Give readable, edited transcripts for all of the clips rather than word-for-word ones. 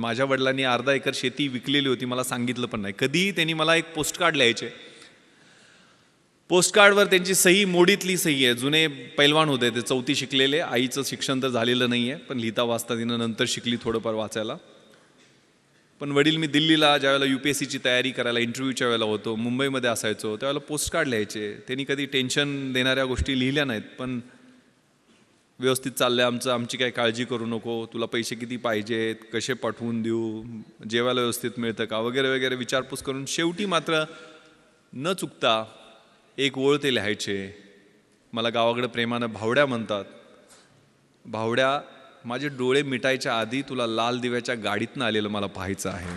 माझ्या वडिलांनी अर्धा एकर शेती विकलेली होती, मला सांगितलं पण नाही. कधीही त्यांनी मला एक पोस्टकार्ड लिहायचे. पोस्टकार्डवर त्यांची सही मोडीतली सही आहे. जुने पैलवान होते ते, 4थी शिकलेले. आईचं शिक्षण तर झालेलं नाही आहे, पण लिहिता वाचता तिनं नंतर शिकली थोडंफार वाचायला. पण वडील, मी दिल्लीला ज्यावेळेला UPSCची तयारी करायला इंटरव्ह्यूच्या वेळेला होतो, मुंबईमध्ये असायचो, त्यावेळेला पोस्टकार्ड लिहायचे. त्यांनी कधी टेन्शन देणाऱ्या गोष्टी लिहिल्या नाहीत, पण व्यवस्थित चाललंय आमचं, आमची काही काळजी करू नको, तुला पैसे किती पाहिजेत, कसे पाठवून देऊ, जेवायला व्यवस्थित मिळतं का, वगैरे वगैरे विचारपूस करून शेवटी मात्र न चुकता एक ओळ ते लिहायचे. मला गावाकडे प्रेमानं भावड्या म्हणतात. भावड्या, माझे डोळे मिटायच्या आधी तुला लाल दिव्याच्या गाडीतनं आलेलं मला पाहायचं आहे.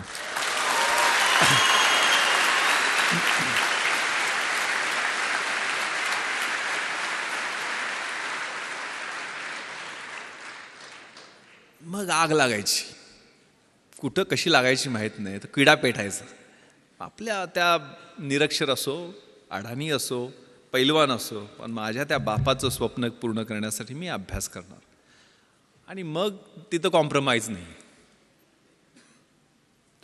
मग आग लागायची. कुठं कशी लागायची माहीत नाही, तर किडा पेटायचा. आपल्या त्या निरक्षर असो, अडाणी असो, पैलवान असो, पण माझ्या त्या बापाचं स्वप्न पूर्ण करण्यासाठी मी अभ्यास करणार. आणि मग तिथं कॉम्प्रोमाइज नाही.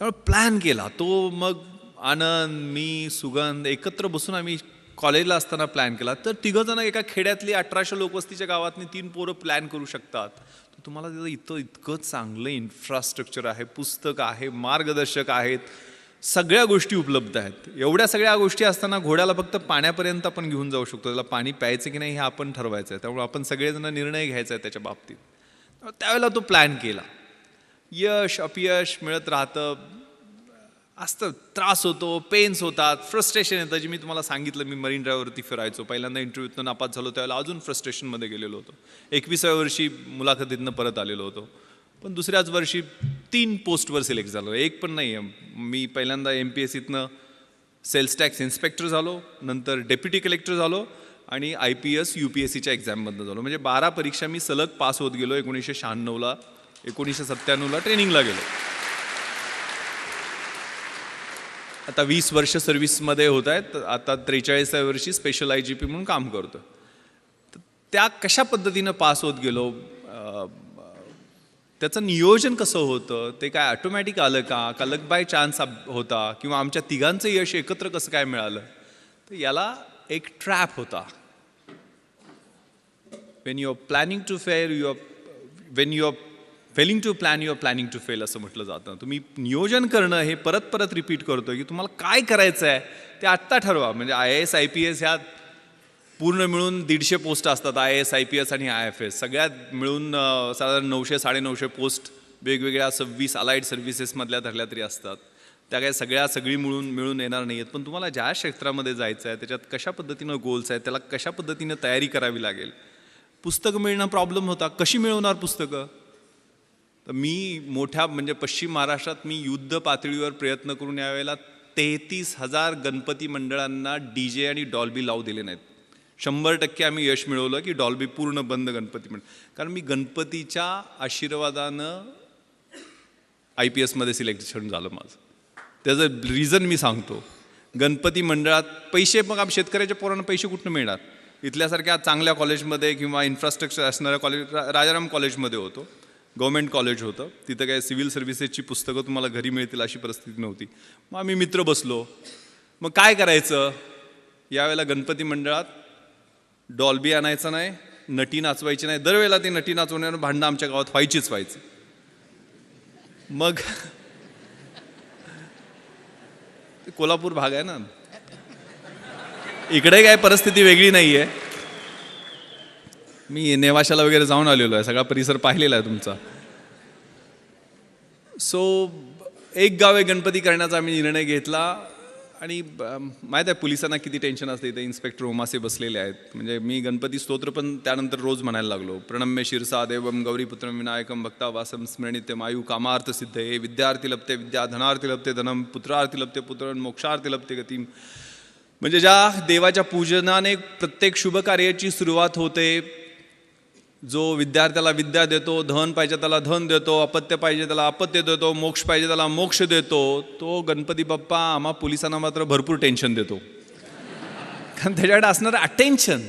त्यामुळे प्लॅन केला तो. मग आनंद, मी, सुगंध एकत्र बसून आम्ही कॉलेजला असताना प्लॅन केला. तर तिघंजणं एका खेड्यातली 1800 लोकवस्तीच्या गावातनी 3 पोरं प्लॅन करू शकतात. तर तुम्हाला तिथं इतकं चांगलं इन्फ्रास्ट्रक्चर आहे, पुस्तक आहे, मार्गदर्शक आहेत, सगळ्या गोष्टी उपलब्ध आहेत. एवढ्या सगळ्या गोष्टी असताना घोड्याला फक्त पाण्यापर्यंत आपण घेऊन जाऊ शकतो. त्याला पाणी प्यायचं की नाही हे आपण ठरवायचं आहे. त्यामुळे आपण सगळेजण निर्णय घ्यायचा आहे त्याच्या बाबतीत. त्यावेळेला तो प्लॅन केला. यश अपयश मिळत राहतं, असतं, त्रास होतो, पेन्स होतात, फ्रस्ट्रेशन येतं. जे मी तुम्हाला सांगितलं, मी मरीन ड्राईव्हवरती फिरायचो. पहिल्यांदा इंटरव्ह्यूतनं नापास झालो, त्यावेळेला अजून फ्रस्ट्रेशनमध्ये गेलेलो होतो. 21व्या वर्षी मुलाखतीतनं परत आलेलो होतो. पण दुसऱ्याच वर्षी 3 पोस्टवर सिलेक्ट झालो. एक पण नाही आहे. मी पहिल्यांदा MPSCतनं सेल्स टॅक्स इन्स्पेक्टर झालो, नंतर डेप्युटी कलेक्टर झालो आणि IPS UPSCच्या एक्झाममधनं झालो. म्हणजे 12 परीक्षा मी सलग पास होत गेलो. 1996ला 1997ला ट्रेनिंगला गेलो. आता 20 वर्ष सर्व्हिसमध्ये होत आहेत. आता 43व्या वर्षी स्पेशल IGP म्हणून काम करतो. त्या कशा पद्धतीनं पास होत गेलो, त्याचं नियोजन कसं होतं, ते काय ऑटोमॅटिक आलं का लक बाय चान्स होता, किंवा आमच्या तिघांचं यश एकत्र कसं काय मिळालं, तर याला एक ट्रॅप होता. When you are planning to fail, when you are failing to plan, you are planning to fail असं म्हटलं जातं. तुम्ही नियोजन करणं हे परत परत रिपीट करतो की तुम्हाला काय करायचं आहे ते आत्ता ठरवा. म्हणजे IAS IPS ह्या पूर्ण मिळून 150 पोस्ट असतात. IAS IPS आणि IFS सगळ्यात मिळून साधारण 900-950 पोस्ट वेगवेगळ्या 26 अलाइड सर्व्हिसेसमधल्या धरल्या तरी असतात. त्या काय सगळी मिळून येणार नाही आहेत. पण तुम्हाला ज्या क्षेत्रामध्ये जायचं आहे त्याच्यात कशा पद्धतीनं गोल्स आहेत, त्याला कशा पद्धतीनं तयारी करावी लागेल. पुस्तकं मिळणं प्रॉब्लेम होता. कशी मिळवणार पुस्तकं. तर मी मोठ्या म्हणजे पश्चिम महाराष्ट्रात मी युद्ध पातळीवर प्रयत्न करून यावेळेला 33,000 गणपती मंडळांना DJ आणि डॉल्बी लावू दिले नाहीत. 100% आम्ही यश मिळवलं की डॉल्बी पूर्ण बंद गणपती मंडळ. कारण मी गणपतीच्या आशीर्वादानं IPSमध्ये सिलेक्शन झालं माझं. त्याचं रिझन मी सांगतो. गणपती मंडळात पैसे, मग शेतकऱ्याच्या पोरांना पैसे कुठून मिळणार. इथल्यासारख्या चांगल्या कॉलेजमध्ये किंवा इन्फ्रास्ट्रक्चर असणाऱ्या कॉलेज, राजाराम कॉलेजमध्ये होतो, गव्हर्मेंट कॉलेज होतं. तिथं काय सिव्हिल सर्व्हिसेसची पुस्तकं तुम्हाला घरी मिळतील अशी परिस्थिती नव्हती. मग आम्ही मित्र बसलो. मग काय करायचं. यावेळेला गणपती मंडळात डॉल्बी आणायचं नाही, नटी नाचवायची नाही. दरवेळेला ती नटी नाचवण्यावर भांडणं आमच्या गावात व्हायचं. मग कोल्हापूर भाग आहे ना, इकडे काय परिस्थिती वेगळी नाही आहे. मी नेवाशाला वगैरे जाऊन आलेलो आहे, सगळा परिसर पाहिलेला आहे तुमचा. सो एक गावे गणपती करण्याचा आम्ही निर्णय घेतला. आणि माहीत आहे पोलिसांना किती टेन्शन असते. इथे इन्स्पेक्टर ओमासे बसलेले आहेत. म्हणजे मी गणपती स्तोत्र पण त्यानंतर रोज म्हणायला लागलो. प्रणम्य शिरसा देवम गौरीपुत्रम विनायकम भक्तावासम स्मरणित्यम आयु कामार्थ सिद्धये विद्यार्थी लभते विद्या धनार्थी लभते धनम पुत्रार्थी लभते पुत्र मोक्षार्थी लभते गतिम. म्हणजे ज्या देवाच्या पूजनाने प्रत्येक शुभ कार्याची सुरुवात होते, जो विद्यार्थ्याला विद्या देतो, धन पाहिजे त्याला धन देतो, अपत्य पाहिजे त्याला अपत्य देतो, मोक्ष पाहिजे त्याला मोक्ष देतो, तो गणपती बाप्पा आम्हा पोलिसांना मात्र भरपूर टेन्शन देतो. कारण त्याच्याकडे असणारं अटेन्शन.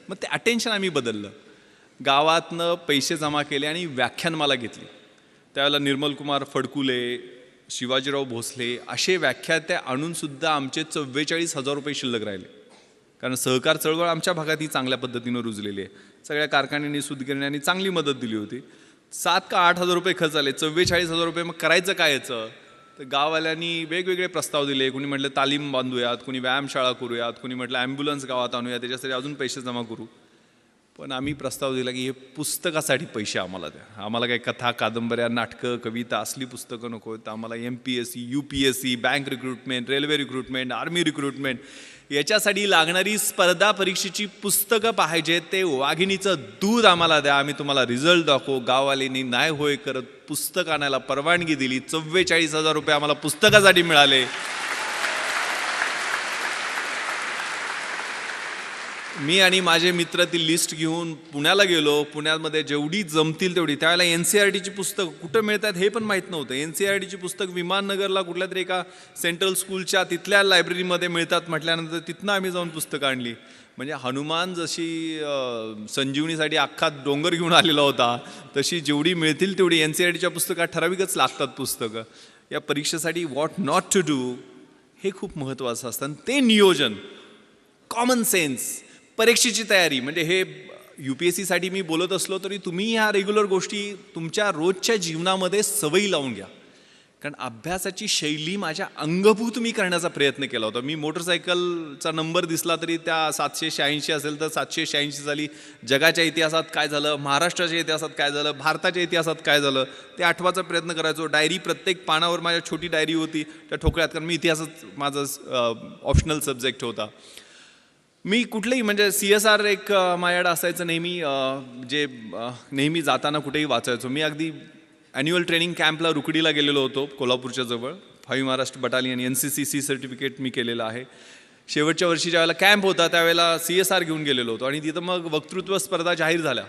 मग ते अटेन्शन आम्ही बदललं. गावातनं पैसे जमा केले आणि व्याख्यानमाला घेतली. त्यावेळेला निर्मल कुमार फडकुले, शिवाजीराव भोसले असे व्याख्याते आणूनसुद्धा आमचे 44,000 रुपये शिल्लक राहिले. कारण सहकार चळवळ आमच्या भागात ही चांगल्या पद्धतीनं रुजलेली आहे. सगळ्या कारखान्यांनी, सूतगिरण्यांनी चांगली मदत दिली होती. 7 का 8,000 रुपये खर्च आले, 44,000 रुपये. मग करायचं काय याचं? तर गाववाल्यांनी वेगवेगळे प्रस्ताव दिले. कुणी म्हटलं तालीम बांधूयात, कुणी व्यायामशाळा करूयात, कुणी म्हटलं ॲम्ब्युलन्स गावात आणूया, त्याच्यासाठी अजून पैसे जमा करू. पण आम्ही प्रस्ताव दिला की हे पुस्तकासाठी पैसे आम्हाला द्या. आम्हाला काही कथा, कादंबऱ्या, नाटकं, कविता असली पुस्तकं नको. तर आम्हाला MPSC, UPSC, bank recruitment, railway recruitment, army recruitment याच्यासाठी लागणारी स्पर्धा परीक्षेची पुस्तकं पाहिजे. ते वाघिणीचं दूध आम्हाला द्या, आम्ही तुम्हाला रिझल्ट दाखवू. गाववाल्यांनी नाही होय करत पुस्तक आणायला परवानगी दिली. 44,000 रुपये आम्हाला पुस्तकासाठी मिळाले. मी आणि माझे मित्र ती लिस्ट घेऊन पुण्याला गेलो. पुण्यामध्ये जेवढी जमतील तेवढी. त्यावेळेला NCERTची पुस्तकं कुठं मिळतात हे पण माहीत नव्हतं. NCERTची पुस्तक विमाननगरला कुठल्या तरी एका सेंट्रल स्कूलच्या तिथल्या लायब्ररीमध्ये मिळतात म्हटल्यानंतर तिथनं आम्ही जाऊन पुस्तकं आणली. म्हणजे हनुमान जशी संजीवनीसाठी अख्खा डोंगर घेऊन आलेला होता, तशी जेवढी मिळतील तेवढी NCERTच्या पुस्तकात ठराविकच लागतात पुस्तकं. या परीक्षेसाठी व्हॉट नॉट टू डू हे खूप महत्त्वाचं असतं. ते नियोजन, कॉमन सेन्स, परीक्षेची तयारी. म्हणजे हे UPSCसाठी मी बोलत असलो तरी तुम्ही ह्या रेग्युलर गोष्टी तुमच्या रोजच्या जीवनामध्ये सवयी लावून घ्या. कारण अभ्यासाची शैली माझ्या अंगभूत मी करण्याचा प्रयत्न केला होता. मी मोटरसायकलचा नंबर दिसला तरी त्या 786 असेल तर 786 झाली. जगाच्या इतिहासात काय झालं, महाराष्ट्राच्या इतिहासात काय झालं, भारताच्या इतिहासात काय झालं ते आठवायचा प्रयत्न करायचो. डायरी प्रत्येक पानावर माझ्या छोटी डायरी होती त्या ठोकळ्यात. कारण मी इतिहासच माझा ऑप्शनल सब्जेक्ट होता. मी कुठलेही म्हणजे CSR एक माझ्याकडे असायचं नेहमी, जे नेहमी जाताना कुठेही वाचायचो. मी अगदी ॲन्युअल ट्रेनिंग कॅम्पला रुकडीला गेलेलो होतो कोल्हापूरच्या जवळ. 5 महाराष्ट्र बटालियन NCCC सर्टिफिकेट मी केलेलं आहे. शेवटच्या वर्षी ज्यावेळेला कॅम्प होता त्यावेळेला CSR घेऊन गेलेलो होतो. आणि तिथं मग वक्तृत्व स्पर्धा जाहीर झाल्या,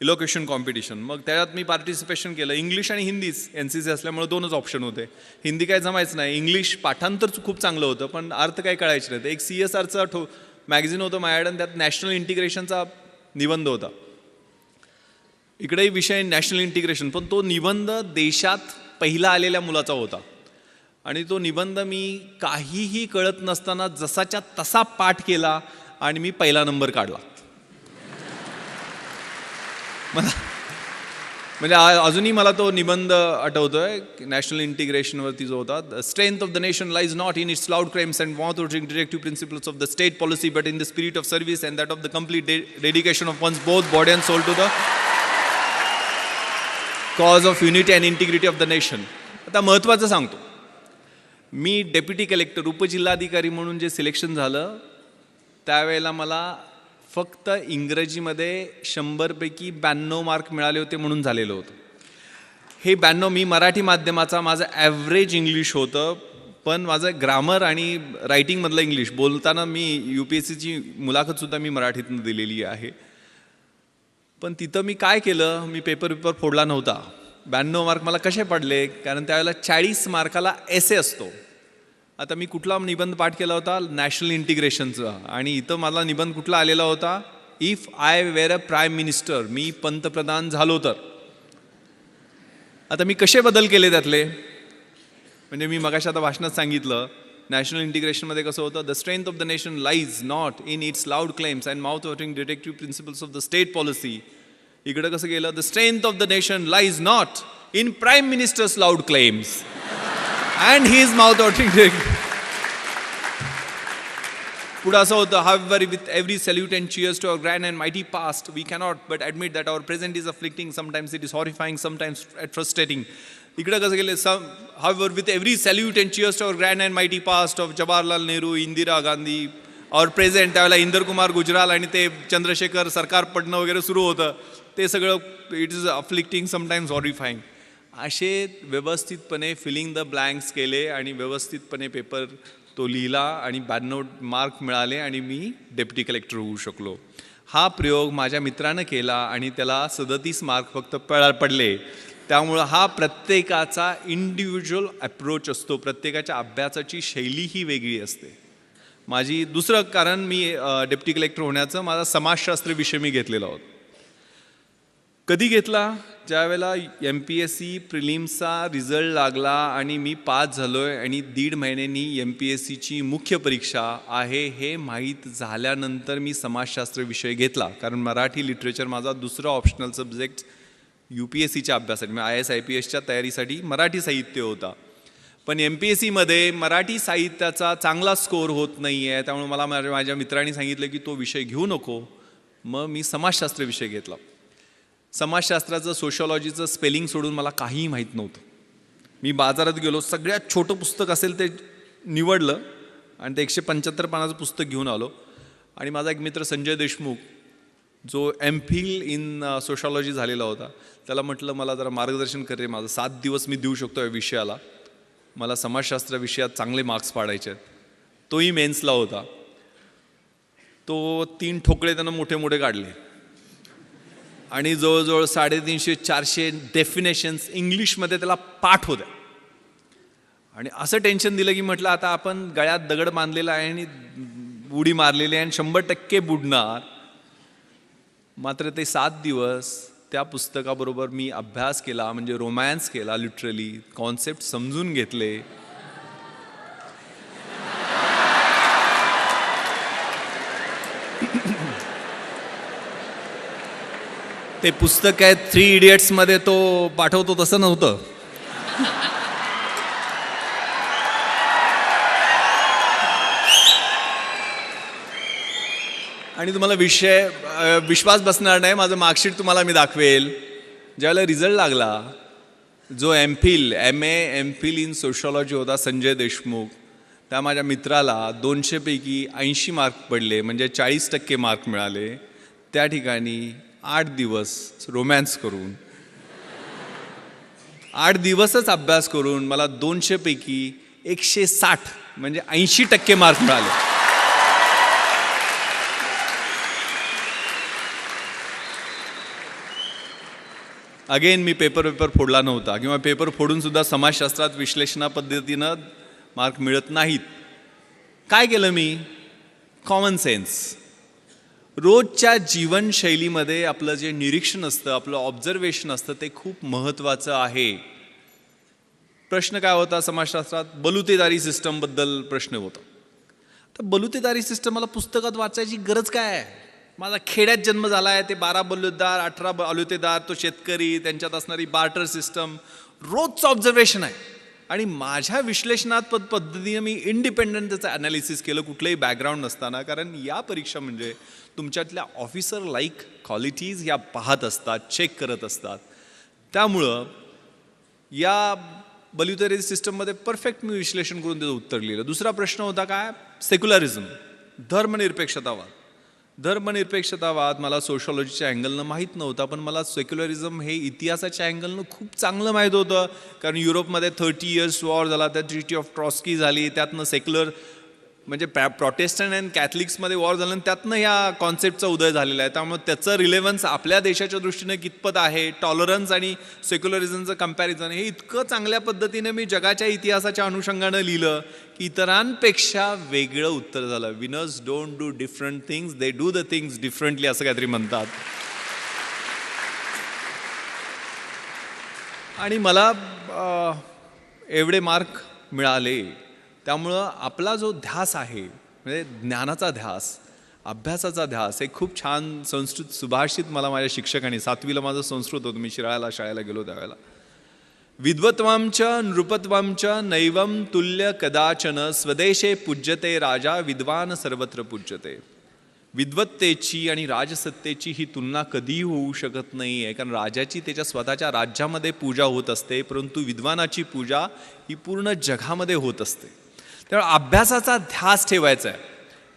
इलोक्युशन कॉम्पिटिशन. मग त्याच्यात मी पार्टिसिपेशन केलं. इंग्लिश आणि हिंदीच, NCC असल्यामुळे 2च ऑप्शन होते. हिंदी काय जमायचं नाही. इंग्लिश पाठांतर खूप चांगलं होतं पण अर्थ काही कळायचं नाही. एक CSRचा मॅगझिन होतं माझ्याकडे, त्यात नॅशनल इंटिग्रेशनचा निबंध होता. इकडेही विषय नॅशनल इंटिग्रेशन, पण तो निबंध देशात पहिला आलेल्या मुलाचा होता. आणि तो निबंध मी काहीही कळत नसताना जसाच्या तसा पाठ केला आणि मी पहिला नंबर काढला. म्हणजे अजूनही मला तो निबंध आठवतोय. नॅशनल इंटिग्रेशनवरती जो होता, the strength of the nation lies not in its loud claims and mouth watering directive principles of the state policy but in the spirit of service and that of the complete dedication of one's both body and soul to the cause of unity and integrity of the nation. आता महत्त्वाचं सांगतो. मी deputy collector, उपजिल्हाधिकारी म्हणून जे selection झालं त्यावेळेला मला फक्त इंग्रजीमध्ये 100 पैकी 92 मार्क मिळाले होते म्हणून झालेलं होतं. हे 92 मी मराठी माध्यमाचा, माझं ॲव्हरेज इंग्लिश होतं. पण माझं ग्रामर आणि रायटिंगमधलं इंग्लिश बोलताना मी UPSCची मुलाखतसुद्धा मी मराठीतून दिलेली आहे. पण तिथं मी काय केलं, मी पेपर फोडला नव्हता. 92 मार्क मला कसे पडले, कारण त्यावेळेला 40 मार्काला एसे असतो. आता मी कुठला निबंध पाठ केला होता, नॅशनल इंटिग्रेशनचा. आणि इथं मला निबंध कुठला आलेला होता, if I were a prime minister, मी पंतप्रधान झालो तर. आता मी कसे बदल केले त्यातले, म्हणजे मी मगाशी आता भाषणात सांगितलं नॅशनल इंटिग्रेशनमध्ये कसं होतं, the strength of the nation lies not in its loud claims and mouth watering directive principles of the state policy. इकडं कसं गेलं, the strength of the nation lies not in prime ministers loud claims and his mouth watering directive. पुढं असं होतं, however with every salute and cheers to our grand and mighty past, we cannot but admit that our present is afflicting, sometimes it is horrifying, sometimes frustrating. इकडं कसं गेलं, however with every salute and cheers to our grand and mighty past of Jawaharlal Nehru, Indira Gandhi, our present, त्यावेळेला इंदर कुमार गुजराल आणि ते चंद्रशेखर सरकार पडणं वगैरे सुरू होतं. ते सगळं इट इज अफ्लिक्टिंग, समटाईम्स हॉरिफाईंग. असे व्यवस्थितपणे फिलिंग द ब्लँक्स केले आणि व्यवस्थितपणे पेपर तो लिहिला आणि 92 मार्क मिळाले आणि मी डेप्युटी कलेक्टर होऊ शकलो. हा प्रयोग माझ्या मित्रानं केला आणि त्याला 37 मार्क फक्त पडले. त्यामुळं हा प्रत्येकाचा इंडिव्हिज्युअल अप्रोच असतो, प्रत्येकाच्या अभ्यासाची शैली ही वेगळी असते. माझी दुसरं कारण, मी डेप्युटी कलेक्टर होण्याचं माझा समाजशास्त्र विषय मी घेतलेला होता. कधी घेतला? ज्यावेळेला MPSC प्रिलिम्सचा रिझल्ट लागला आणि मी पास झालो आहे आणि 1.5 महिन्यांनी MPSCची मुख्य परीक्षा आहे हे माहीत झाल्यानंतर मी समाजशास्त्र विषय घेतला. कारण मराठी लिटरेचर माझा दुसरा ऑप्शनल सब्जेक्ट UPSCच्या अभ्यासासाठी, म्हणजे IAS IPSच्या तयारीसाठी मराठी साहित्य होता. पण MPSCमध्ये मराठी साहित्याचा चांगला स्कोअर होत नाही आहे, त्यामुळे मला माझ्या मित्रांनी सांगितलं की तो विषय घेऊ नको. मग मी समाजशास्त्र विषय घेतला. समाजशास्त्राचं सोशॉलॉजीचं स्पेलिंग सोडून मला काहीही माहीत नव्हतं. मी बाजारात गेलो, सगळ्यात छोटं पुस्तक असेल ते निवडलं आणि ते 175 पानाचं पुस्तक घेऊन आलो. आणि माझा एक मित्र संजय देशमुख, जो MPhil इन सोशॉलॉजी झालेला होता, त्याला म्हटलं मला जरा मार्गदर्शन कर रे, माझं 7 दिवस मी देऊ शकतो या विषयाला, मला समाजशास्त्र विषयात चांगले मार्क्स पाडायचे आहेत. तोही मेन्सला होता. तो 3 ठोकळे त्यानं मोठे मोठे काढले आणि जवळजवळ 350-400 डेफिनेशन्स इंग्लिशमध्ये त्याला पाठ होत्या. आणि असं टेन्शन दिलं की म्हटलं आता आपण गळ्यात दगड बांधलेला आहे आणि उडी मारलेली आहे आणि 100% बुडणार. मात्र ते 7 दिवस त्या पुस्तकाबरोबर मी अभ्यास केला, म्हणजे रोमॅन्स केला, लिटरली कॉन्सेप्ट समजून घेतले. ते पुस्तक आहे 3 इडियट्समध्ये तो पाठवतो तसं नव्हतं. आणि तुम्हाला विश्वास बसणार नाही, माझं मार्कशीट तुम्हाला मी दाखवेल. ज्यावेळेला रिझल्ट लागला, जो MPhil इन सोशॉलॉजी होता संजय देशमुख, त्या माझ्या मित्राला 200 पैकी 80 मार्क पडले, म्हणजे 40% मार्क मिळाले. त्या ठिकाणी 8 दिवस रोमॅन्स करून, 8 दिवसच अभ्यास करून मला 200 पैकी 160 म्हणजे 80% मार्क मिळाले. अगेन मी पेपर फोडला नव्हता, किंवा पेपर फोडून सुद्धा समाजशास्त्रात विश्लेषणा पद्धतीनं मार्क मिळत नाहीत. काय केलं मी? Common sense. रोजच्या जीवनशैलीमध्ये आपलं जे निरीक्षण असतं, आपलं ऑब्झर्वेशन असतं, ते खूप महत्त्वाचं आहे. प्रश्न काय होता समाजशास्त्रात? बलुतेदारी सिस्टमबद्दल प्रश्न होता. तर बलुतेदारी सिस्टम मला पुस्तकात वाचायची गरज काय आहे? माझा खेड्यात जन्म झाला आहे, ते 12 बलुतेदार, 18 बलुतेदार, तो शेतकरी, त्यांच्यात असणारी बार्टर सिस्टम, रोजचं ऑब्झर्वेशन आहे. आणि माझ्या विश्लेषणात पद्धतीने मी इंडिपेंडंट त्याचं ॲनालिसिस केलं, कुठलंही बॅकग्राऊंड नसताना. कारण या परीक्षा म्हणजे तुमच्यातल्या ऑफिसर लाईक क्वालिटीज या पाहत असतात, चेक करत असतात. त्यामुळं या बलुतेदारी सिस्टममध्ये परफेक्ट मी विश्लेषण करून त्याचं उत्तर लिहिलं. दुसरा प्रश्न होता काय? सेक्युलरिझम, धर्मनिरपेक्षतावाद. धर्मनिरपेक्षतावाद मला सोशॉलॉजीच्या अँगलनं माहीत नव्हता, पण मला सेक्युलरिझम हे इतिहासाच्या अँगलनं खूप चांगलं माहीत होतं. कारण युरोपमध्ये 30 इयर्स वॉर झाला, त्या ट्रिटी ऑफ ट्रॉस्की झाली, त्यातनं सेक्युलर म्हणजे प्रोटेस्टंट अँड कॅथलिक्समध्ये वॉर झालं आणि त्यातनं ह्या कॉन्सेप्टचा उदय झालेला आहे. त्यामुळे त्याचं रिलेव्हन्स आपल्या देशाच्या दृष्टीने कितपत आहे, टॉलरन्स आणि सेक्युलरिझमचं कम्पॅरिझन, हे इतकं चांगल्या पद्धतीने मी जगाच्या इतिहासाच्या अनुषंगानं लिहिलं की इतरांपेक्षा वेगळं उत्तर झालं. Winners don't do different things, they do the things differently, असं काहीतरी म्हणतात. आणि मला एवढे मार्क मिळाले. त्यामुळं आपला जो ध्यास आहे, म्हणजे ज्ञानाचा ध्यास, अभ्यासाचा ध्यास, हे खूप छान संस्कृत सुभाषित मला माझ्या शिक्षकांनी, 7वीला माझं संस्कृत होतं, मी शिराळ्याला शाळेला गेलो त्यावेळेला, विद्वत्वांच नृपत्वांच नैवम तुल्य कदाचन स्वदेशे पूज्यते राजा विद्वान सर्वत्र पूज्यते. विद्वत्तेची आणि राजसत्तेची ही तुलना कधीही होऊ शकत नाही आहे. कारण राजाची त्याच्या स्वतःच्या राज्यामध्ये पूजा होत असते, परंतु विद्वानाची पूजा ही पूर्ण जगामध्ये होत असते. त्यामुळे अभ्यासाचा ध्यास ठेवायचा आहे.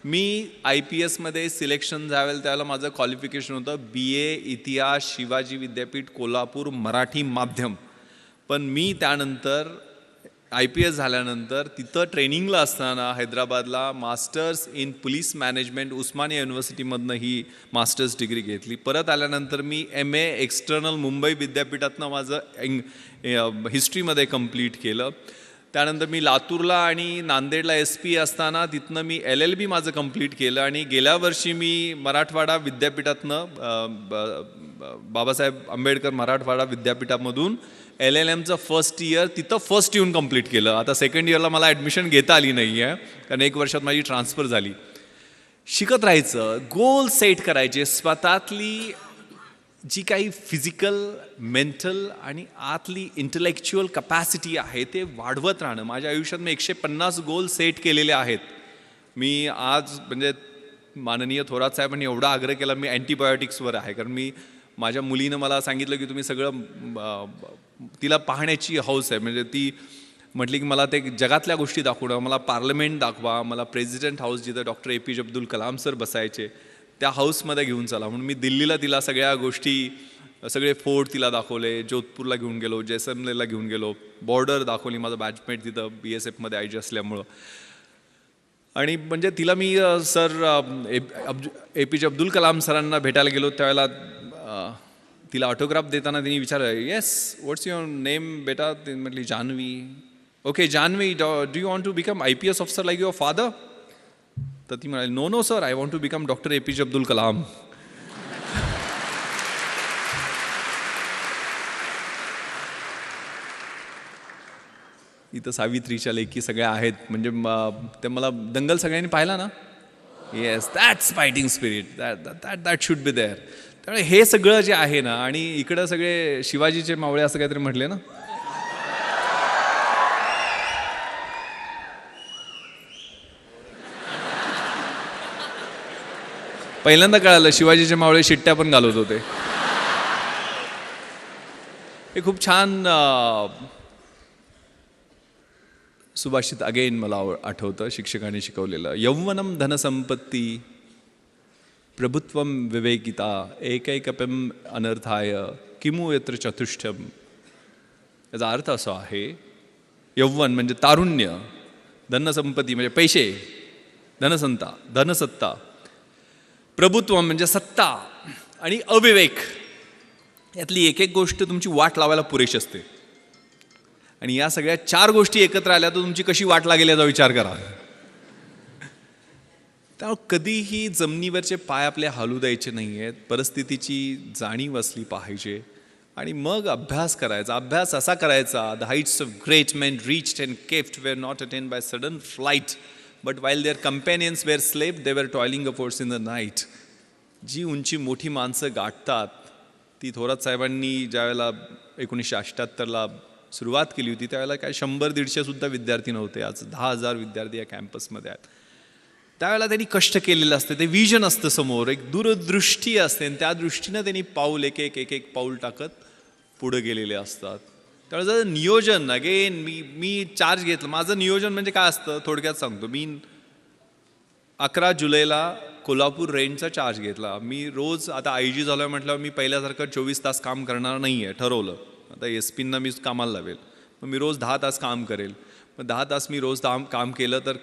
मी IPSमध्ये सिलेक्शन त्यावेळेला माझं क्वालिफिकेशन होतं BA इतिहास, शिवाजी विद्यापीठ कोल्हापूर, मराठी माध्यम. पण मी त्यानंतर IPS झाल्यानंतर तिथं ट्रेनिंगला असताना हैदराबादला masters in police management Osmania युनिव्हर्सिटीमधनं ही मास्टर्स डिग्री घेतली. परत आल्यानंतर मी MA एक्सटर्नल मुंबई विद्यापीठातनं माझं हिस्ट्रीमध्ये कंप्लीट केलं. त्यानंतर मी लातूरला आणि नांदेडला SP असताना तिथनं मी LLB माझं कंप्लीट केलं आणि गेल्या वर्षी मी मराठवाडा विद्यापीठातनं बाबासाहेब आंबेडकर मराठवाडा विद्यापीठामधून LLMचं फर्स्ट इयर तिथं फर्स्ट येऊन कंप्लीट केलं. आता सेकंड इयरला मला ॲडमिशन घेता आली नाही आहे कारण 1 वर्षात माझी ट्रान्सफर झाली. शिकत राहायचं, गोल सेट करायचे, स्वतःतली जी काही फिजिकल, मेंटल आणि आतली इंटलेक्च्युअल कपॅसिटी आहे ते वाढवत राहणं. माझ्या आयुष्यात मी 150 गोल सेट केलेले आहेत. मी आज म्हणजे माननीय थोरात साहेबांनी एवढा आग्रह केला, मी अँटीबायोटिक्सवर आहे कारण मी माझ्या मुलीनं मला सांगितलं की तुम्ही सगळं तिला पाहण्याची हौस आहे. म्हणजे ती म्हटली की मला ते जगातल्या गोष्टी दाखवणं, मला पार्लमेंट दाखवा, मला प्रेसिडेंट हाऊस जिथं doctor APJ Abdul Kalam sir बसायचे त्या हाऊसमध्ये घेऊन चला. म्हणून मी दिल्लीला तिला सगळ्या गोष्टी, सगळे फोर्ट तिला दाखवले, जोधपूरला घेऊन गेलो, जैसलमेरला घेऊन गेलो, बॉर्डर दाखवली, माझं बॅचमेट तिथं BSFमध्ये IG असल्यामुळं. आणि म्हणजे तिला मी सर APJ अब्दुल कलाम सरांना भेटायला गेलो त्यावेळेला तिला ऑटोग्राफ देताना तिने विचारलं, येस व्हॉट्स युअर नेम बेटा? ती म्हटली Janhavi. Okay Janhavi, do you want to become IPS officer like your father? तर ती म्हणाली, no no sir, I want to become doctor APJ Abdul Kalam. इथं सावित्रीच्या लेखी सगळ्या आहेत. म्हणजे ते मला दंगल सगळ्यांनी पाहिला ना? Yes, that's fighting spirit, that should be there. त्यामुळे हे सगळं जे आहे ना, आणि इकडं सगळे शिवाजीचे मावळे असं काहीतरी म्हटले ना, पहिल्यांदा कळालं शिवाजीचे मावळे शिट्ट्या पण घालत होते. हे खूप छान सुभाषित अगेन मला आठवतं, शिक्षकांनी शिकवलेलं. यौवनम धनसंपत्ती प्रभुत्वम विवेकिता एकैकपम अनर्थाय किमु यत्र चतुष्टयम. याचा अर्थ असा आहे, यौवन म्हणजे तारुण्य, धनसंपत्ती म्हणजे पैसे, धनसत्ता, प्रभुत्व म्हणजे सत्ता, आणि अविवेक यातली एक एक गोष्ट तुमची वाट लावायला पुरेशी असते. आणि या सगळ्या 4 गोष्टी एकत्र आल्या तर तुमची कशी वाट लागेल याचा विचार करा. त्यामुळे कधीही जमिनीवरचे पाय आपले हलू द्यायचे नाही आहेत. परिस्थितीची जाणीव असली पाहिजे आणि मग अभ्यास करायचा. अभ्यास असा करायचा, the heights of great main reached and kept wear not attend by sudden flight but while there कंपॅनियन्स wear slapped they were toiling affords in the night. जी उंची मोठी माणसं गाठतात ती थोरात साहेबांनी ज्यावेळेला 1978ला सुरुवात केली होती त्यावेळेला काय 100-150 सुद्धा विद्यार्थी नव्हते. आज 10,000 विद्यार्थी या कॅम्पसमध्ये आहेत. त्यावेळेला त्यांनी कष्ट केलेलं असतं, ते विजन असतं समोर, एक दूरदृष्टी असते आणि त्या दृष्टीनं त्यांनी पाऊल एक एक पाऊल टाकत पुढे गेलेले असतात. त्यावेळेला जर नियोजन, अगेन मी चार्ज घेतलं. माझं नियोजन म्हणजे काय असतं थोडक्यात सांगतो. मी 11 जुलैला कोल्हापूर रेंजचा चार्ज घेतला. मी रोज आता IG झालो आहे म्हटल्यावर मी पहिल्यासारखं 24 तास काम करणार नाही आहे, ठरवलं. आता SP मी कामाला लावेल, मग मी रोज 10 तास काम करेल. मग 10 तास मी रोज काम केलं तर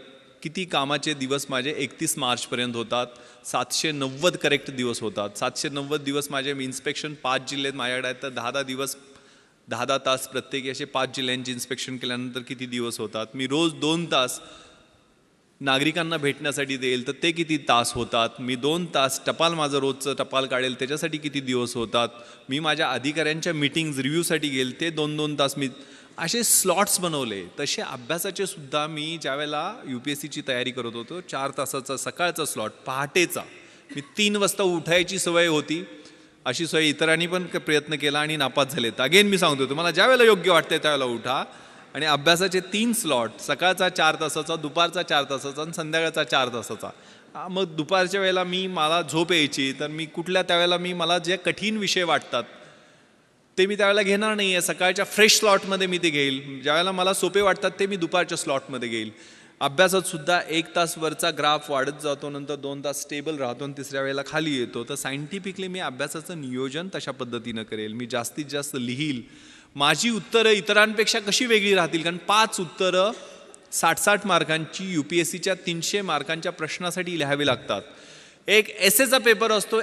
किती कामाचे दिवस माझे 31 मार्चपर्यंत होतात. 790 करेक्ट दिवस होतात. 790 दिवस माझे इन्स्पेक्शन 5 जिल्ह्यात माझ्याकडे आहेत, तर 10 दिवस 10 तास प्रत्येकी असे 5 जिल्ह्यांची इन्स्पेक्शन केल्यानंतर किती दिवस होतात. मी रोज 2 तास नागरिकांना भेटण्यासाठी देईल तर ते किती तास होतात. मी 2 तास टपाल, माझं रोजचं टपाल काढेल त्याच्यासाठी किती दिवस होतात. मी माझ्या अधिकाऱ्यांच्या मीटिंग्ज रिव्ह्यूसाठी गेल ते 2-2 तास मी असे स्लॉट्स बनवले. तसे अभ्यासाचे सुद्धा मी ज्यावेळेला UPSCची तयारी करत होतो 4 तासाचा सकाळचा स्लॉट, पहाटेचा. मी 3 वाजता उठायची सवय होती. अशी सवय इतरांनी पण प्रयत्न केला आणि नापास झाले. तर अगेन मी सांगतो तुम्हाला, ज्यावेळेला योग्य वाटते त्यावेळेला उठा आणि अभ्यासाचे 3 स्लॉट, सकाळचा 4 तासाचा, दुपारचा 4 तासाचा आणि संध्याकाळचा 4 तासाचा. मग दुपारच्या वेळेला मला झोप यायची तर मी त्यावेळेला मला जे कठीण विषय वाटतात ते मी त्यावेळेला घेणार नाही आहे. सकाळच्या फ्रेश स्लॉटमध्ये मी ते घेईल. ज्यावेळेला मला सोपे वाटतात ते मी दुपारच्या स्लॉटमध्ये घेईल. अभ्यासात सुद्धा 1 तास वरचा ग्राफ वाढत जातो, नंतर 2 तास स्टेबल राहतो आणि तिसऱ्या वेळेला खाली येतो. तर सायंटिफिकली मी अभ्यासाचं नियोजन तशा पद्धतीनं करेल. मी जास्तीत जास्त लिहील. माझी उत्तरं इतरांपेक्षा कशी वेगळी राहतील, कारण 5 उत्तरं 60-60 मार्कांची UPSCच्या 300 मार्कांच्या प्रश्नासाठी लिहावे लागतात. एक एसेचा पेपर असतो,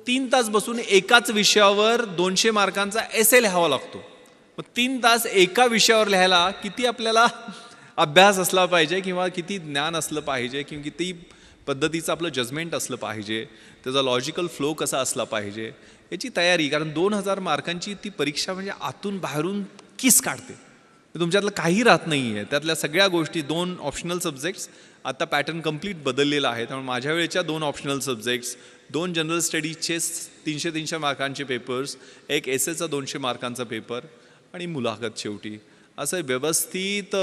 3 तास बसून एकाच विषयावर 200 मार्कांचा एसे लिहावा लागतो. मग 3 तास एका विषयावर लिहायला किती आपल्याला अभ्यास असला पाहिजे किंवा किती ज्ञान असलं पाहिजे किंवा किती पद्धतीचं आपलं जजमेंट असलं पाहिजे, त्याचा लॉजिकल फ्लो कसा असला पाहिजे याची तयारी. कारण 2000 मार्कांची ती परीक्षा म्हणजे आतून बाहेरून किस काढते. तुमच्यातलं काही राहत नाही आहे. त्यातल्या सगळ्या गोष्टी 2 ऑप्शनल सब्जेक्ट्स, आता पॅटर्न कंप्लीट बदललेला आहे. त्यामुळे माझ्या वेळेच्या 2 ऑप्शनल सब्जेक्ट्स, 2 जनरल स्टडीजचे 300 मार्कांचे पेपर्स, एक एसेचा 200 मार्कांचा पेपर आणि मुलाखत शेवटी. असं व्यवस्थित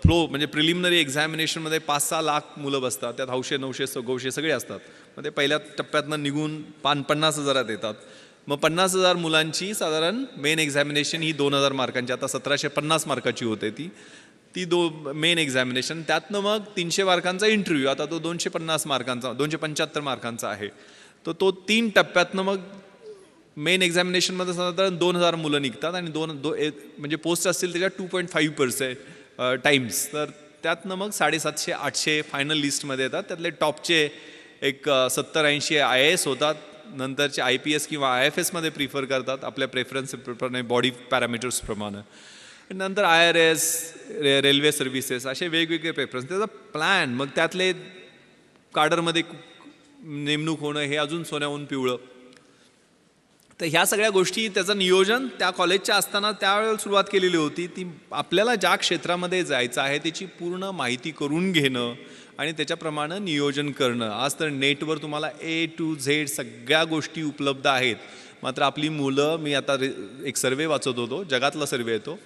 फ्लो. म्हणजे प्रिलिमिनरी एक्झामिनेशनमध्ये 5-6 लाख मुलं बसतात, त्यात 800, 900, 900 सगळे असतात. मग ते पहिल्या टप्प्यातनं निघून 50,000 येतात. मग 50,000 मुलांची साधारण मेन एक्झामिनेशन ही 2000 मार्कांची, आता 1750 मार्काची होते ती मेन एक्झामिनेशन. त्यातनं मग 300 मार्कांचा इंटरव्ह्यू, आता तो 250 मार्कांचा 275 मार्कांचा आहे. तो 3 टप्प्यातनं मग मेन एक्झामिनेशनमध्ये साधारण 2000 मुलं निघतात आणि म्हणजे पोस्ट असतील त्याच्या 2.5% टाईम्स. तर त्यातनं मग 750-800 फायनल लिस्टमध्ये येतात. त्यातले टॉपचे एक 70-80 IAS होतात. नंतरचे IPS किंवा IFSमध्ये प्रिफर करतात आपल्या प्रेफरन्सप्रमाणे, बॉडी पॅरामीटर्सप्रमाणे. नंतर IRS, रेल्वे सर्व्हिसेस, असे वेगवेगळे प्रेफरन्स. त्याचा प्लॅन, मग त्यातले काडरमध्ये नेमणूक होणं हे अजून सोन्याहून पिवळं. तर ह्या सगळ्या गोष्टी, त्याचं नियोजन त्या कॉलेजच्या असताना त्यावेळेला सुरुवात केलेली होती. ती आपल्याला ज्या क्षेत्रामध्ये जायचं आहे त्याची पूर्ण माहिती करून घेणं आणि त्याच्याप्रमाणे नियोजन करणं. आज तर नेटवर तुम्हाला A to Z सगळ्या गोष्टी उपलब्ध आहेत. मात्र आपली मुलं, मी आता एक सर्वे वाचत होतो, जगातला सर्वे येतो,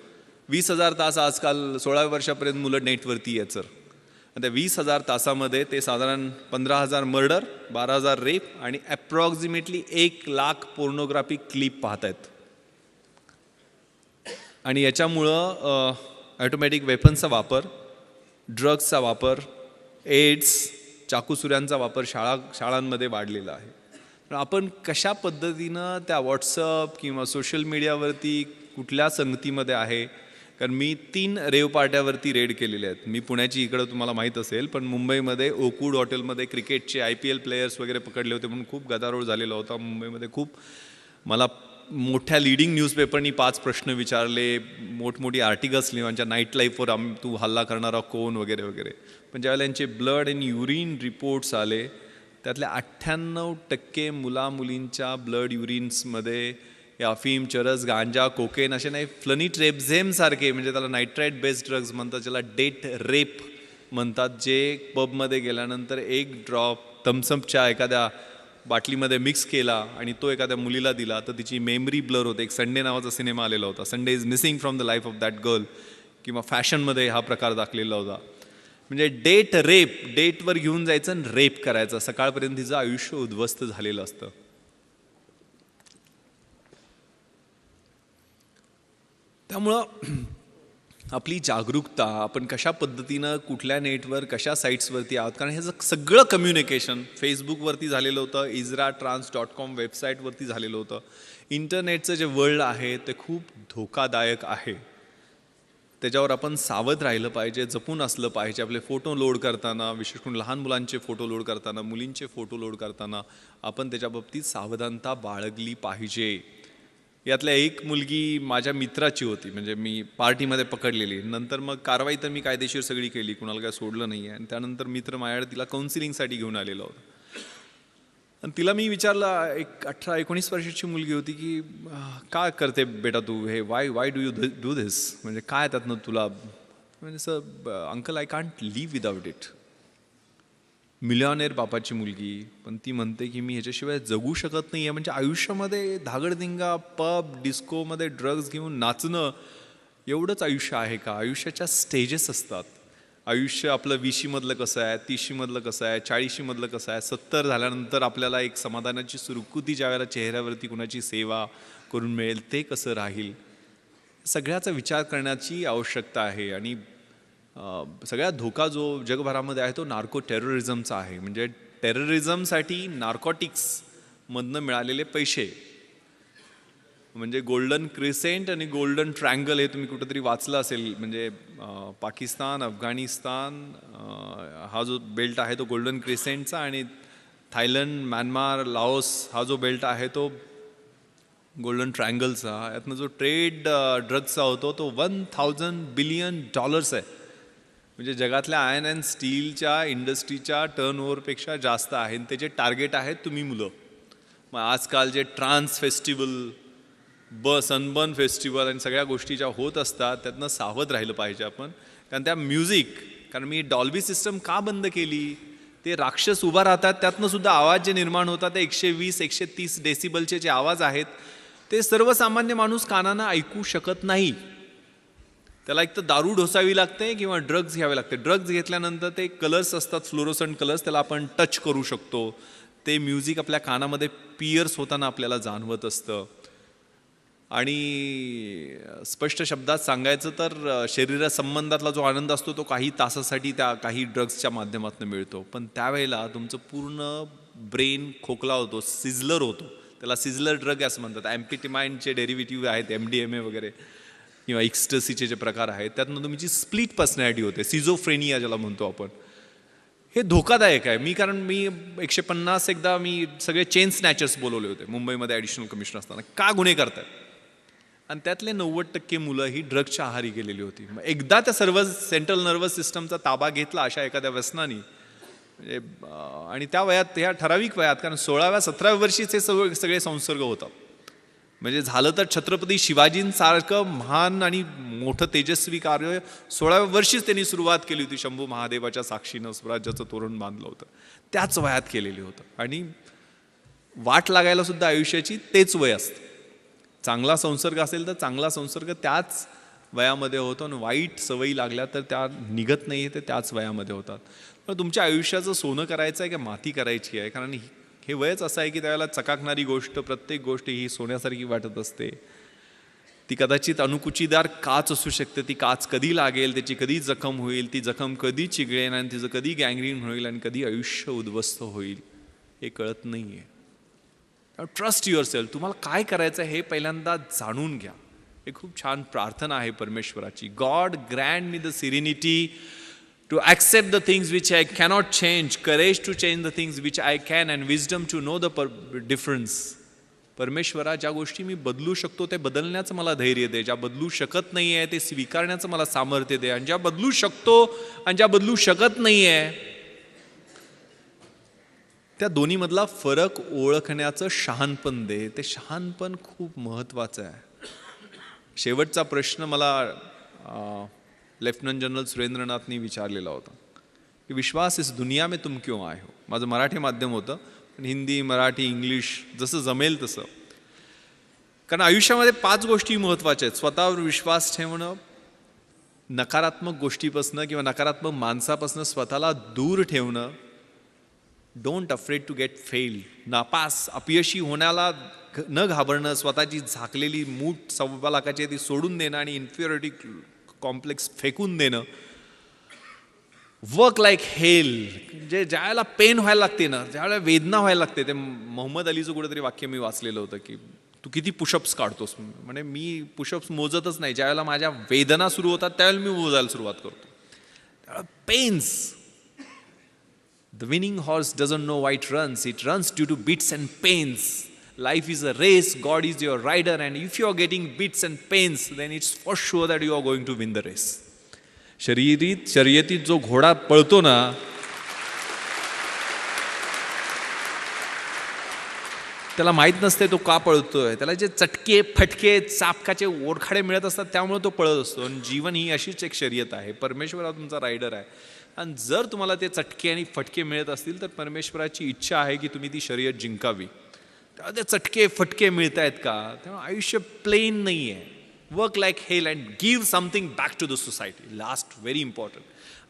20,000 तास आजकाल 16व्या वर्षापर्यंत मुलं नेटवरती आहेत सर. त्या 20,000 तासामध्ये ते साधारण 15,000 मर्डर, 12,000 रेप आणि ॲप्रॉक्सिमेटली 1,00,000 पोर्नोग्राफी क्लिप पाहत आहेत. आणि याच्यामुळं ऑटोमॅटिक वेपन्सचा वापर, ड्रग्सचा वापर, एड्स, चाकूसुऱ्यांचा वापर शाळांमध्ये वाढलेला आहे. पण आपण कशा पद्धतीनं त्या व्हॉट्सअप किंवा सोशल मीडियावरती कुठल्या संगतीमध्ये आहे. कारण मी 3 रेव पार्ट्यावरती रेड केलेले आहेत. मी पुण्याची, इकडं तुम्हाला माहीत असेल, पण मुंबईमध्ये ओकूड हॉटेलमध्ये क्रिकेटचे IPL प्लेयर्स वगैरे पकडले होते म्हणून खूप गदारोळ झालेला होता मुंबईमध्ये. खूप मला मोठ्या लीडिंग न्यूजपेपरनी 5 प्रश्न विचारले, मोठमोठी आर्टिकल्स लिहायच्या, नाईट लाईफवर तू हल्ला करणारा कोण वगैरे वगैरे. पण ज्यावेळेला यांचे ब्लड आणि युरिन रिपोर्ट्स आले, त्यातल्या 98% मुलामुलींच्या ब्लड युरिन्समध्ये अफीम, चरस, गांजा, कोकेन असे नाही, फ्लनिट्रेप्झेम सारखे, म्हणजे त्याला नायट्राईट बेस्ड ड्रग्ज म्हणतात, ज्याला डेट रेप म्हणतात, जे पबमध्ये गेल्यानंतर 1 ड्रॉप थम्सअपच्या एखाद्या बाटलीमध्ये मिक्स केला आणि तो एखाद्या मुलीला दिला तर तिची मेमरी ब्लर होते. एक संडे नावाचा सिनेमा आलेला होता, Sunday is missing from the life of that girl, किंवा फॅशनमध्ये हा प्रकार दाखलेला होता. म्हणजे डेट रेप, डेटवर घेऊन जायचं आणि रेप करायचं, सकाळपर्यंत तिचं आयुष्य उद्ध्वस्त झालेलं असतं. त्यामुळं आपली जागरूकता, आपण कशा पद्धतीनं कुठल्या नेटवर कशा साईट्सवरती आहोत, कारण हे सगळं कम्युनिकेशन फेसबुकवरती झालेलं होतं, ISRAtrans.com वेबसाईटवरती झालेलं होतं. इंटरनेटचं जे वर्ल्ड आहे ते खूप धोकादायक आहे. त्याच्यावर आपण सावध राहिलं पाहिजे, जपून असलं पाहिजे. आपले फोटो लोड करताना, विशेष करून लहान मुलांचे फोटो लोड करताना, मुलींचे फोटो लोड करताना आपण त्याच्या बाबतीत सावधानता बाळगली पाहिजे. यातल्या एक मुलगी माझ्या मित्राची होती, म्हणजे मी पार्टीमध्ये पकडलेली. नंतर मग कारवाई तर मी कायदेशीर सगळी केली, कुणाला काय सोडलं नाही आहे. आणि त्यानंतर मित्र माझ्याकडे तिला काउन्सिलिंगसाठी घेऊन आलेला होता. आणि तिला मी विचारलं, एक 18-19 वर्षाची मुलगी होती, की काय करते बेटा तू हे, why do you do this, म्हणजे काय त्यातनं तुला, म्हणजे sir uncle I can't live without it. Millionaire बापाची मुलगी, पण ती म्हणते की मी ह्याच्याशिवाय जगू शकत नाही आहे. म्हणजे आयुष्यामध्ये धागडधिंगा, पब, डिस्कोमध्ये ड्रग्ज घेऊन नाचणं एवढंच आयुष्य आहे का? आयुष्याच्या स्टेजेस असतात. आयुष्य आपलं 20मधलं कसं आहे, 30मधलं कसं आहे, 40मधलं कसं आहे, 70 झाल्यानंतर आपल्याला एक समाधानाची सुरकुती ज्यावेळेला चेहऱ्यावरती कुणाची सेवा करून मिळेल ते कसं राहील, सगळ्याचा विचार करण्याची आवश्यकता आहे. आणि सगळ्यात धोका जो जगभरामध्ये आहे तो नार्को टेररिझमचा आहे. म्हणजे टेररिझमसाठी नार्कोटिक्समधनं मिळालेले पैसे, म्हणजे गोल्डन क्रिसेंट आणि गोल्डन ट्रँगल हे तुम्ही कुठंतरी वाचलं असेल. म्हणजे पाकिस्तान, अफगाणिस्तान हा जो बेल्ट आहे तो गोल्डन क्रिसेंटचा, आणि थायलंड, म्यानमार, लाओस हा जो बेल्ट आहे तो गोल्डन ट्रायंगलचा, यातनं जो ट्रेड ड्रग्सचा होतो तो $1,000 बिलियन आहे. म्हणजे जगातल्या आयर्न अँड स्टीलच्या इंडस्ट्रीच्या टर्नओव्हरपेक्षा जास्त आहे. आणि त्याचे टार्गेट आहेत तुम्ही मुलं. मग आजकाल जे ट्रान्स फेस्टिवल, सनबर्न फेस्टिवल आणि सगळ्या गोष्टी ज्या होत असतात त्यातनं सावध राहिलं पाहिजे आपण. कारण त्या म्युझिक, कारण मी डॉल्बी सिस्टम का बंद केली, ते राक्षस उभा राहतात, त्यातनं सुद्धा आवाज जे निर्माण होतात ते 120-130 डेसिबलचे जे आवाज आहेत ते सर्वसामान्य माणूस कानानं ऐकू शकत नाही. त्याला एक तर दारू ढोसावी लागते किंवा ड्रग्ज घ्यावे लागते. ड्रग्ज घेतल्यानंतर ते कलर्स असतात, फ्लोरोसंट कलर्स, त्याला आपण टच करू शकतो. ते म्युझिक आपल्या कानामध्ये पियर्स होताना आपल्याला जाणवत असतं. आणि स्पष्ट शब्दात सांगायचं तर शरीरासंबंधातला जो आनंद असतो तो काही तासासाठी त्या काही ड्रग्सच्या माध्यमातून मिळतो. पण त्यावेळेला तुमचं पूर्ण ब्रेन खोकला होतो, सिझलर होतो. त्याला सिझलर ड्रग असं म्हणतात. ॲम्फिटिमाइनचे डेरिव्हेटिव्ह आहेत, MDMA वगैरे, किंवा एक्स्टसीचे जे प्रकार आहेत, त्यातनं तुमची स्प्लिट पर्सनॅलिटी होते, सिझोफ्रेनिया ज्याला म्हणतो आपण. हे धोकादायक आहे. कारण मी 150 एकदा मी सगळे चेन स्नॅचर्स बोलवले होते मुंबईमध्ये ॲडिशनल कमिशनर असताना. का गुन्हे करतात? आणि त्यातले 90% मुलं ही ड्रग्सच्या आहारी गेलेली होती. मग एकदा त्या सर्व सेंट्रल नर्वस सिस्टमचा ताबा घेतला अशा एखाद्या व्यसनाने, म्हणजे आणि त्या वयात, ह्या ठराविक वयात, कारण 16व्या-17व्या वर्षीच हे सगळे संसर्ग होतात. म्हणजे झालं तर छत्रपती शिवाजींसारखं महान आणि मोठं तेजस्वी कार्य 16व्या वर्षीच त्यांनी सुरुवात केली होती. शंभू महादेवाच्या साक्षीनं स्वराज्याचं तोरण बांधलं होतं, त्याच वयात केलेली होतं. आणि वाट लागायला सुद्धा आयुष्याची तेच वय असतं. चांगला संसर्ग असेल तर चांगला संसर्ग त्याच वयामध्ये होतो, आणि वाईट सवयी लागल्या तर त्या निघत नाही, ते त्याच वयामध्ये होतात. पण तुमच्या आयुष्याचं सोनं करायचं आहे की माती करायची आहे? कारण हे वयच असं आहे की त्यावेळेला चकाकणारी गोष्ट, प्रत्येक गोष्ट ही सोन्यासारखी वाटत असते. ती कदाचित अणुकुचीदार काच असू शकते. ती काच कधी लागेल, त्याची कधी जखम होईल, ती जखम कधी चिघळेल आणि तिचं कधी गँग्रीन होईल आणि कधी आयुष्य उद्ध्वस्त होईल हे कळत नाही आहे. Trust your self. तुम्हाला काय करायचं आहे हे पहिल्यांदा जाणून घ्या. हे खूप छान प्रार्थना आहे परमेश्वराची. God grant me the serenity to accept the things which I cannot change, courage to change the things which I can, and wisdom to know the difference. परमेश्वरा, ज्या गोष्टी मी बदलू शकतो ते बदलण्याचं मला धैर्य दे, ज्या बदलू शकत नाही आहे ते स्वीकारण्याचं मला सामर्थ्य दे, आणि ज्या बदलू शकतो आणि ज्या बदलू शकत नाही आहे त्या दोन्हीमधला फरक ओळखण्याचं शहाणपण दे. ते शहाणपण खूप महत्त्वाचं आहे. शेवटचा प्रश्न मला लेफ्टनंट जनरल सुरेंद्रनाथनी विचारलेला होता की विश्वास इस दुनिया में तुम क्यों आए हो. माझं मराठी माध्यम होतं, पण हिंदी, मराठी, इंग्लिश जसं जमेल तसं. कारण आयुष्यामध्ये 5 गोष्टी महत्त्वाच्या आहेत. स्वतःवर विश्वास ठेवणं, नकारात्मक गोष्टीपासनं किंवा नकारात्मक माणसापासनं स्वतःला दूर ठेवणं, don't afraid to get fail, नापास, अपयशी होण्याला न घाबरणं, स्वतःची झाकलेली मूठ 1.25 लाखाची ती सोडून देणं आणि इन्फिरियरिटी कॉम्प्लेक्स फेकून देणं. वर्क लाईक हेल, म्हणजे ज्यावेळेला पेन व्हायला लागते ना, ज्यावेळेला वेदना व्हायला लागते. ते मोहम्मद अलीचं कुठेतरी वाक्य मी वाचलेलं होतं की तू किती पुशअप्स काढतोस. म्हणजे मी पुशअप्स मोजतच नाही. ज्यावेळेला माझ्या वेदना सुरू होतात त्यावेळेला मी मोजायला सुरुवात करतो. त्यावेळेला pains. The winning horse doesn't know why it runs, it runs due to beats and pains. Life is a race, God is your rider, and if you are getting beats and pains, then it's for sure that you are going to win the race. शर्यतीत जो घोडा पळतो ना, त्याला माहीत नसते तो का पळतोय. त्याला जे चटके, फटके, चापकाचे ओरखाडे मिळत असतात त्यामुळे तो पळत असतो. आणि जीवन ही अशीच एक शर्यत आहे. परमेश्वर हा तुमचा रायडर आहे, आणि जर तुम्हाला ते चटके आणि फटके मिळत असतील तर परमेश्वराची इच्छा आहे की तुम्ही ती शर्यत जिंकावी. ते चटके फटके मिळत आहेत का, तेव्हा आयुष्य प्लेन नाही आहे. Work like hell and give something back to the society. Last, very important.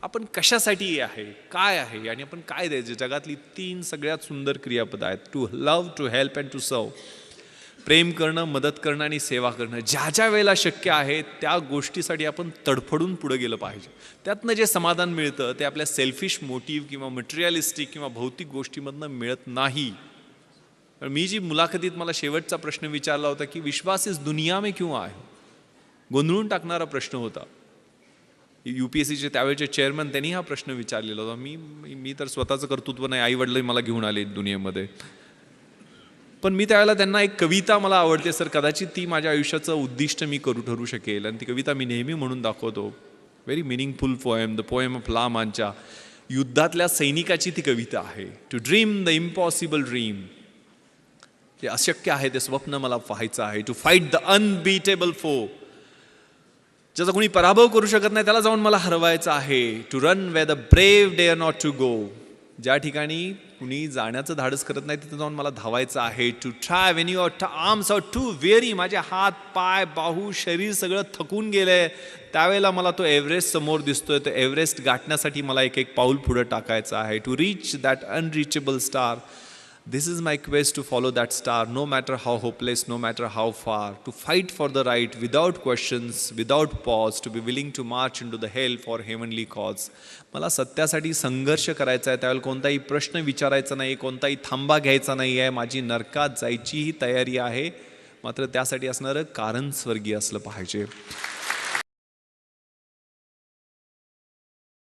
आपण कशासाठी आहे, काय आहे, आणि आपण काय द्यायचं. जगातली 3 सगळ्यात सुंदर क्रियापद आहेत. To love, to help and to serve. प्रेम करणं, मदत करणं आणि सेवा करणं. ज्या ज्या वेळेला शक्य आहे त्या गोष्टीसाठी आपण तडफडून पुढे गेलं पाहिजे. त्यातनं जे समाधान मिळतं ते आपल्या सेल्फिश मोटिव्ह किंवा मटेरियलिस्टिक किंवा भौतिक गोष्टीमधनं मिळत नाही. मी जी मुलाखतीत मला शेवटचा प्रश्न विचारला होता की विश्वास इस दुनिया में क्यों आए, गोंधळून टाकणारा प्रश्न होता. UPSCचे त्यावेळेचे चेअरमन त्यांनी हा प्रश्न विचारलेला होता. मी तर स्वतःचं कर्तृत्व नाही, आई वडील मला घेऊन आले दुनियेमध्ये. पण मी त्यावेळेला त्यांना एक कविता मला आवडते सर, कदाचित ती माझ्या आयुष्याचं उद्दिष्ट मी ठरू शकेल, आणि ती कविता मी नेहमी म्हणून दाखवतो. Very meaningful poem, the poem of La Mancha. युद्धातल्या सैनिकाची ती कविता आहे. To dream the impossible dream, जे अशक्य आहे ते स्वप्न मला पाहायचं आहे. टू फाईट द अनबीटेबल फो, ज्याचा कोणी पराभव करू शकत नाही त्याला जाऊन मला हरवायचं आहे. To run where the brave dare not to go, ज्या ठिकाणी कुणी जाण्याचं धाडस करत नाही तिथे जाऊन मला धावायचं आहे. To try when your arms are too weary, माझे हात पाय बाहू शरीर सगळं थकून गेलंय, त्यावेळेला मला तो एव्हरेस्ट समोर दिसतोय. तो एव्हरेस्ट गाठण्यासाठी मला एक एक पाऊल पुढं टाकायचं आहे. To reach that unreachable star, this is my quest to follow that star, no matter how hopeless, no matter how far. To fight for the right without questions, without pause, to be willing to march into the hell for heavenly cause. मला सत्यासाठी संघर्ष करायचा आहे, त्यावेळेला कोणताही प्रश्न विचारायचा नाही, कोणताही थांबा घ्यायचा नाही आहे. माझी नरकात जायचीही तयारी आहे, मात्र त्यासाठी असणारं कारण स्वर्गीय असलं पाहिजे.